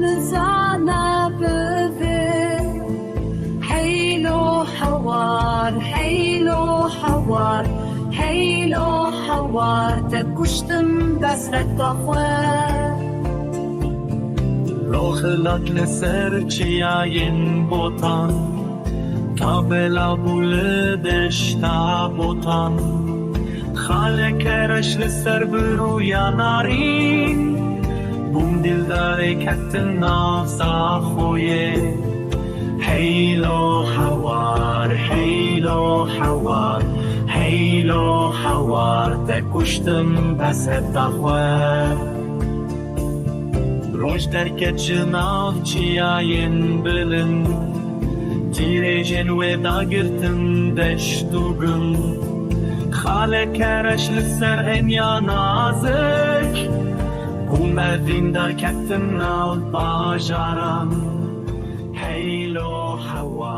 نزعنا بذل حيلو حوار حيلو حوار حيلو حوار تكشتم بس التخوار روخلات لسر چیاین بوتان تابلا بولدش تا بوتان خاله کرش لسر برویا نارین بوم دل داره کتن نافسا خویه حیلو حوار حیلو حوار حیلو حوار تکشتم بس التخوار روش درکت جناف چیاین بلن تیرجن و داگرتن دشتوگن خاله کرش لسر انیا نازک اومدین در کتن ناو باجارم حیلو حوار